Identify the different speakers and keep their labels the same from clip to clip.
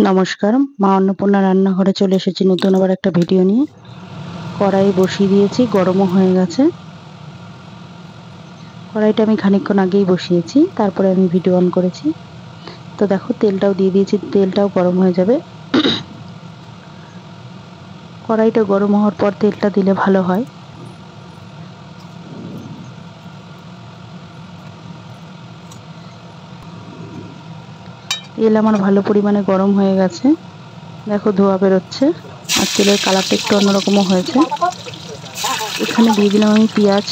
Speaker 1: নমস্কার, মা অন্নপূর্ণা রান্নাঘরে চলে এসেছি নতুন আবার একটা ভিডিও নিয়ে। কড়াই বসিয়ে দিয়েছি, গরমও হয়ে গেছে। কড়াইটা আমি খানিকক্ষণ আগেই বসিয়েছি, তারপরে আমি ভিডিও অন করেছি। তো দেখো, তেলটাও দিয়ে দিয়েছি, তেলটাও গরম হয়ে যাবে। কড়াইটা গরম হওয়ার পর তেলটা দিলে ভালো হয়। তেল আমার ভালো পরিমাণে গরম হয়ে গেছে, দেখো ধোঁয়া বেরোচ্ছে আর তেলের কালারটা একটু অন্যরকমও হয়েছে। এখানে দিয়ে দিলাম আমি পেঁয়াজ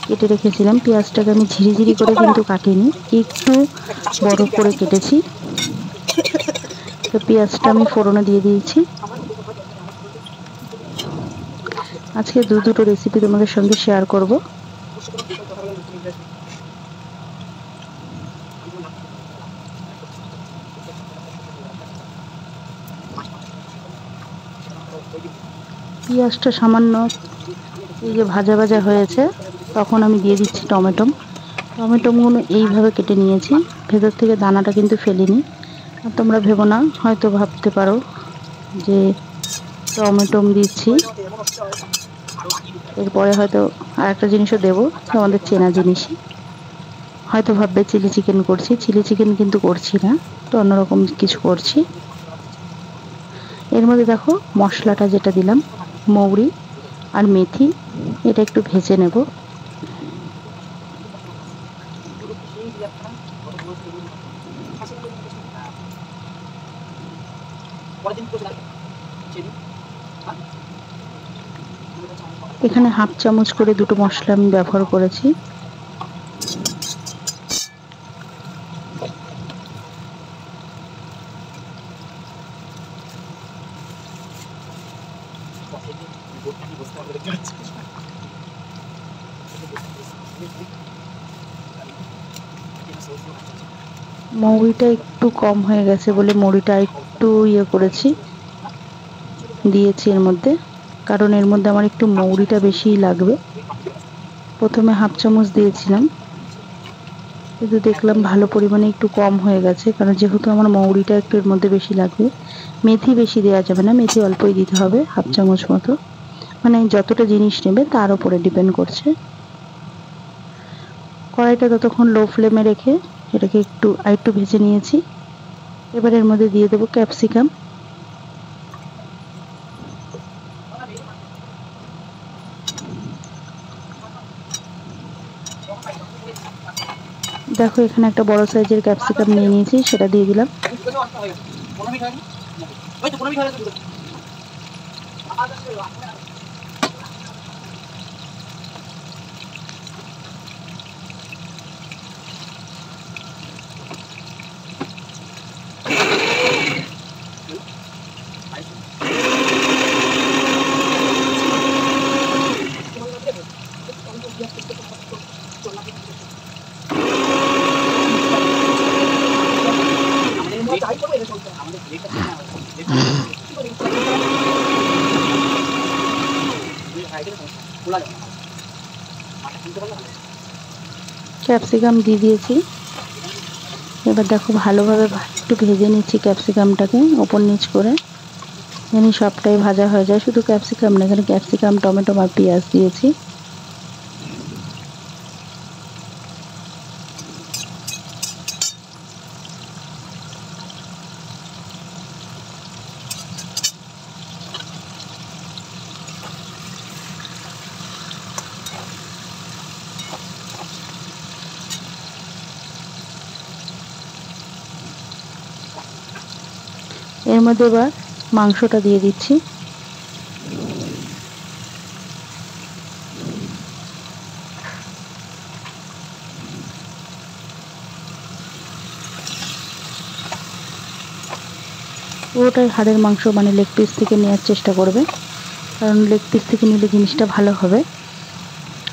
Speaker 1: কেটে রেখেছিলাম। পেঁয়াজটাকে আমি ঝিরিঝিরি করে কিন্তু কাটিনি, একটু বড় করে কেটেছি। তো পেঁয়াজটা আমি ফোড়নে দিয়ে দিয়েছি। আজকে দুটো রেসিপি তোমাদের সঙ্গে শেয়ার করব। পেঁয়াজটা সামান্য এই যে ভাজা ভাজা হয়েছে, তখন আমি দিয়ে দিচ্ছি টমেটোগুলো এইভাবে কেটে নিয়েছি, ভেতর থেকে দানাটা কিন্তু ফেলিনি। আর তোমরা ভেবো না, হয়তো ভাবতে পারো যে টমেটো দিচ্ছি, এরপরে হয়তো আর একটা জিনিসও দেবো, আমাদের চেনা জিনিসই। হয়তো ভাববে চিলি চিকেন করছি, চিলি চিকেন কিন্তু করছি না, তো অন্যরকম কিছু করছি। এর মধ্যে দেখো মশলাটা যেটা দিলাম, মৌরি আর মেথি, এটা একটু ভেজে নেব। এখানে হাফ চামচ করে দুটো মশলা আমি ব্যবহার করেছি। মৌরিটা একটু কম হয়ে গেছে বলে মৌরিটা একটু করেছি, দিয়েছি এর মধ্যে, কারণ এর মধ্যে আমার একটু মৌরিটা বেশিই লাগবে। প্রথমে হাফ চামচ দিয়েছিলাম, কিন্তু দেখলাম ভালো পরিমাণে একটু কম হয়ে গেছে, কারণ যেহেতু আমার মৌরিটা একটু এর মধ্যে বেশি লাগবে। মেথি বেশি দেওয়া যাবে না, মেথি অল্পই দিতে হবে, হাফ চামচ মতো। মানে যতটা জিনিস নেবে তার উপরে ডিপেন্ড করছে। কড়াইটা ততক্ষণ লো ফ্লেমে রেখে এটাকে একটু ভেজে নিয়েছি। এবার এর মধ্যে দিয়ে দেবো ক্যাপসিকাম। দেখো, এখানে একটা বড় সাইজের ক্যাপসিকাম নিয়ে নিয়েছি, সেটা দিয়ে দিলাম। ক্যাপসিকাম দিয়ে দিয়েছি। এবার দেখো ভালোভাবে একটু ভেজে নিচ্ছি ক্যাপসিকামটাকে ওপর নিচ করে, যেন সবটাই ভাজা হয়ে যায়। শুধু ক্যাপসিকাম না, এখানে ক্যাপসিকাম, টমেটো আর পেঁয়াজ দিয়েছি। এর মধ্যে এবার মাংসটা দিয়ে দিচ্ছি। পুরোটাই হাড়ের মাংস, মানে লেগ পিস থেকে নেওয়ার চেষ্টা করবে, কারণ লেগ পিস থেকে নিলে জিনিসটা ভালো হবে।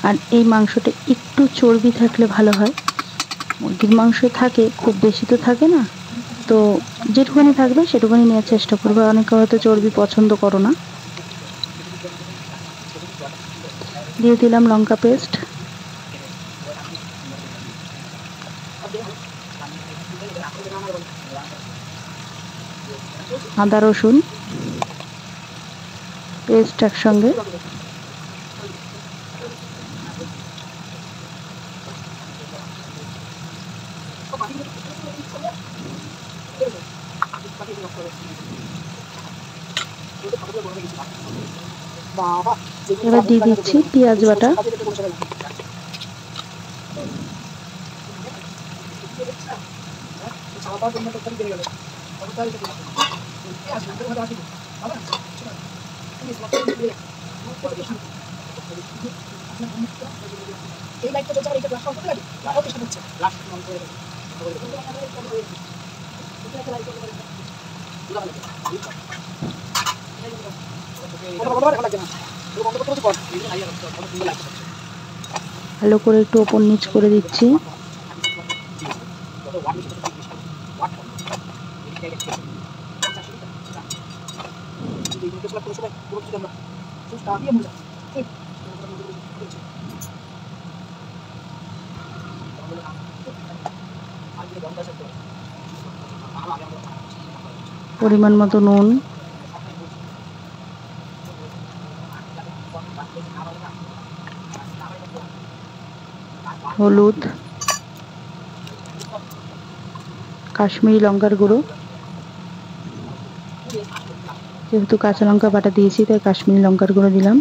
Speaker 1: আর এই মাংসটা একটু চর্বি থাকলে ভালো হয়। মুরগির মাংস থাকে, খুব বেশি তো থাকে না, তো যেটুকুনি থাকবে সেটুকুনি নেওয়ার চেষ্টা করবে। অনেকে হয়তো চর্বি পছন্দ করো না। দিয়ে দিলাম লঙ্কা পেস্ট। আদা রসুন পেস্ট একসঙ্গে, এবার দিয়ে দিচ্ছি পেঁয়াজ বাটা, ভালো করে একটু ওপর নিচ করে দিচ্ছি। পরিমাণ মতো নুন, হলুদ, কাশ্মীরি লঙ্কার গুঁড়ো, যেহেতু কাঁচা লঙ্কা বাটা দিয়েছি তাই কাশ্মীরি লঙ্কার গুঁড়ো দিলাম,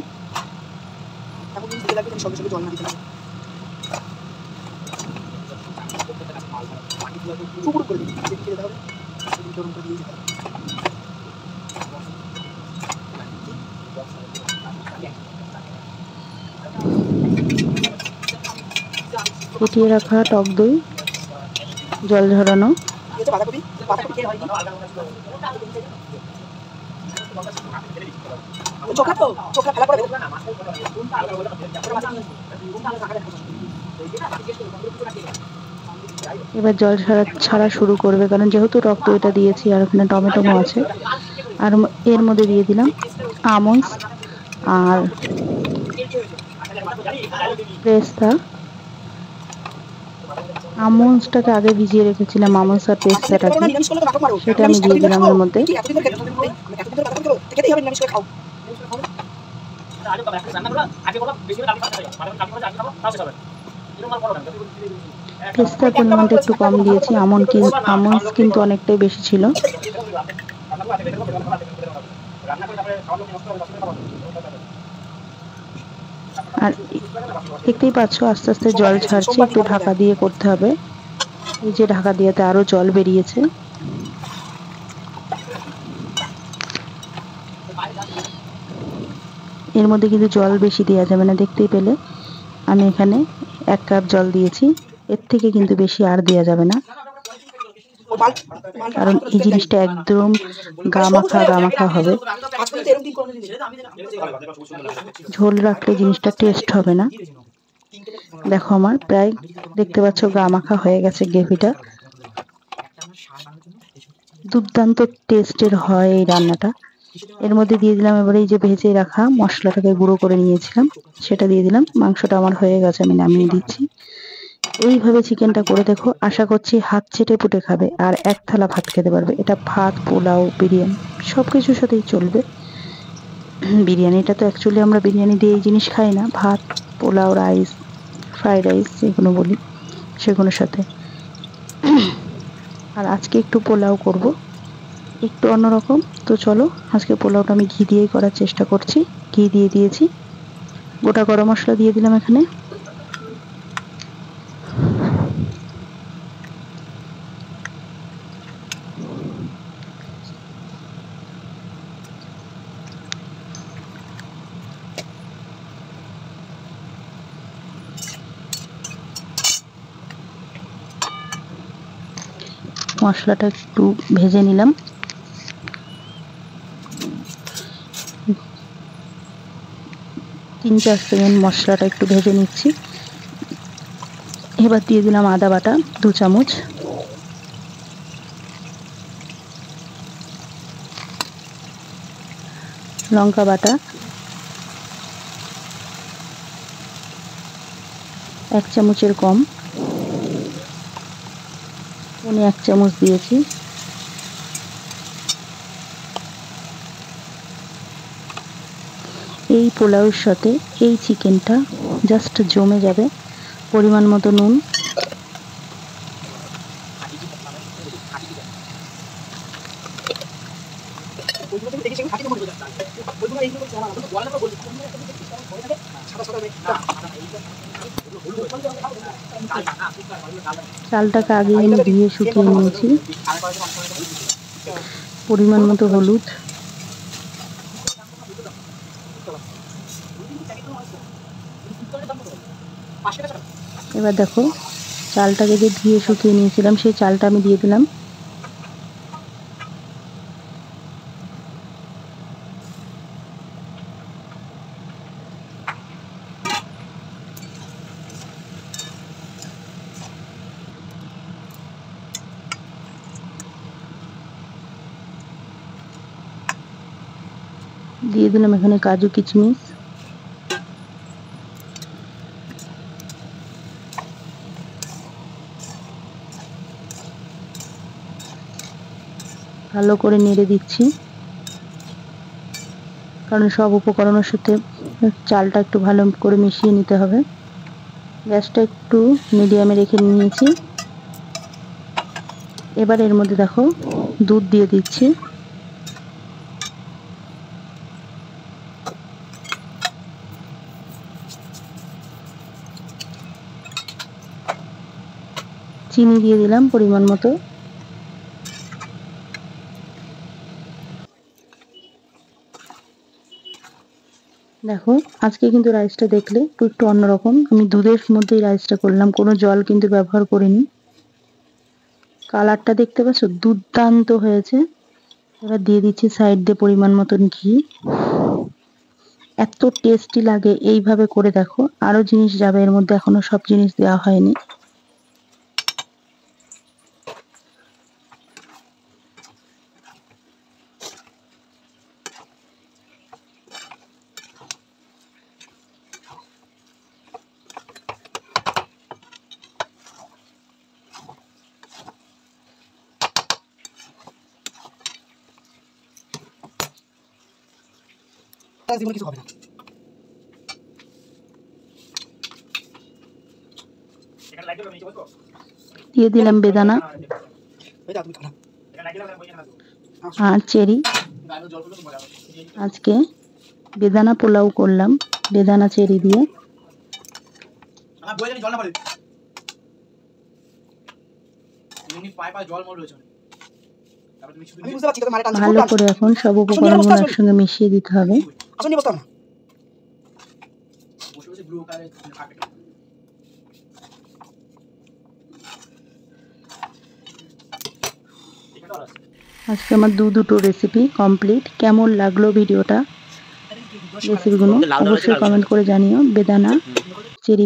Speaker 1: ফুটিয়ে রাখা টক দই জল ঝরানো, এবার জল ছাড়া শুরু করবে, কারণ যেহেতু টক দইটা দিয়েছি আর ওখানে টমেটো আছে। আর এর মধ্যে দিয়ে দিলাম আমন্ডস আর পেস্তা। আমন্ডসটাকে আগে ভিজিয়ে রেখেছিলাম, আমন্ডস আর পেস্তাটাকে, সেটা আমি দিয়ে দিলাম এর মধ্যে। পেস্তার পরিমাণটা একটু কম দিয়েছি, আমন্ডস কিন্তু অনেকটাই বেশি ছিল। আর দেখতেই পাচ্ছ আস্তে আস্তে জল ছাড়ছে, একটু ঢাকা দিয়ে করতে হবে। এই যে ঢাকা দিয়েতে আরো জল বেরিয়েছে। এর মধ্যে কিন্তু জল বেশি দেওয়া যাবে না, দেখতেই পেলে আমি এখানে 1 কাপ জল দিয়েছি, এর থেকে কিন্তু বেশি আর দেওয়া যাবে না, কারণ এই জিনিসটা একদম গা মাখা হবে। ঝোল রাখলে জিনিসটা টেস্ট হবে না। দেখো আমার প্রায় দেখতে পাচ্ছ গা মাখা হয়ে গেছে গ্রেভিটা। দুর্দান্ত টেস্টের হয় এই রান্নাটা। এর মধ্যে দিয়ে দিলাম এবারে এই যে ভেজে রাখা মশলাটাকে গুঁড়ো করে নিয়েছিলাম, সেটা দিয়ে দিলাম। মাংসটা আমার হয়ে গেছে, আমি নামিয়ে দিচ্ছি। এইভাবে চিকেনটা করে দেখো, আশা করছি হাত চেটে পুটে খাবে আর 1 থালা ভাত খেতে পারবে। এটা ভাত, পোলাও, বিরিয়ানি সব কিছুর সাথেই চলবে। বিরিয়ানিটা তো অ্যাকচুয়ালি আমরা বিরিয়ানি দিয়ে এই জিনিস খাই না, ভাত, পোলাও, রাইস, ফ্রাইড রাইস যেগুলো বলি সেগুলোর সাথে। আর আজকে একটু পোলাও করব, একটু অন্যরকম। তো চলো আজকে পোলাওটা আমি ঘি দিয়েই করার চেষ্টা করছি। ঘি দিয়ে দিয়েছি, গোটা গরম মশলা দিয়ে দিলাম এখানে। মশলাটা একটু ভেজে নিলাম। তিন চার সেকেন্ড মশলাটা একটু ভেজে নিচ্ছি। এবার দিয়ে দিলাম আদা বাটা 2 চামচ, লঙ্কা বাটা 1 চামচের কম, পনে 1 চামচ দিয়েছি, এই পোলাওয়ের সাথে এই চিকেনটা জাস্ট জমে যাবে। পরিমাণ মতো নুন, চালটাকে আগে আমি ধুয়ে শুকিয়ে নিয়েছি। পরিমাণ মতো হলুদ, এবার দেখো চালটাকে যে ধুয়ে শুকিয়ে নিয়েছিলাম সেই চালটা আমি দিয়ে দিলাম। দিয়ে দিলাম এখানে কাজু কিশমিশ, ভালো করে নেড়ে দিচ্ছি, কারণ সব উপকরণের সাথে চালটা একটু ভালো করে মিশিয়ে নিতে হবে। গ্যাসটা একটু মিডিয়ামে রেখে নিয়েছি। এবার এর মধ্যে দেখো দুধ দিয়ে দিচ্ছি। চিনি দিয়ে দিলাম পরিমাণ মতো। দেখো আজকে কিন্তু রাইসটা দেখলে একটু অন্যরকম। আমি দুধের মধ্যেই রাইসটা করলাম, কোনো জল কিন্তু ব্যবহার করিনি। কালারটা দেখতে পাচ্ছ, দুর্দান্ত হয়েছে। এবার দিয়ে দিচ্ছি সাইড দিয়ে পরিমাণ মতন ঘি। এত টেস্টি লাগে, এইভাবে করে দেখো। আরো জিনিস যাবে এর মধ্যে, এখনো সব জিনিস দেওয়া হয়নি।
Speaker 2: কিছু হবে না।
Speaker 1: দিয়ে দিলাম বেদানা আর চেরি। আজকে বেদানা পোলাও করলাম বেদানা চেরি দিয়ে। ভালো করে এখন সব উপকরণগুলো একসঙ্গে মিশিয়ে দিতে হবে। আজকে আমার দুটো রেসিপি কমপ্লিট। কেমন লাগলো ভিডিওটা, রেসিপিগুলো অবশ্যই কমেন্ট করে জানিও। বেদানা চেরি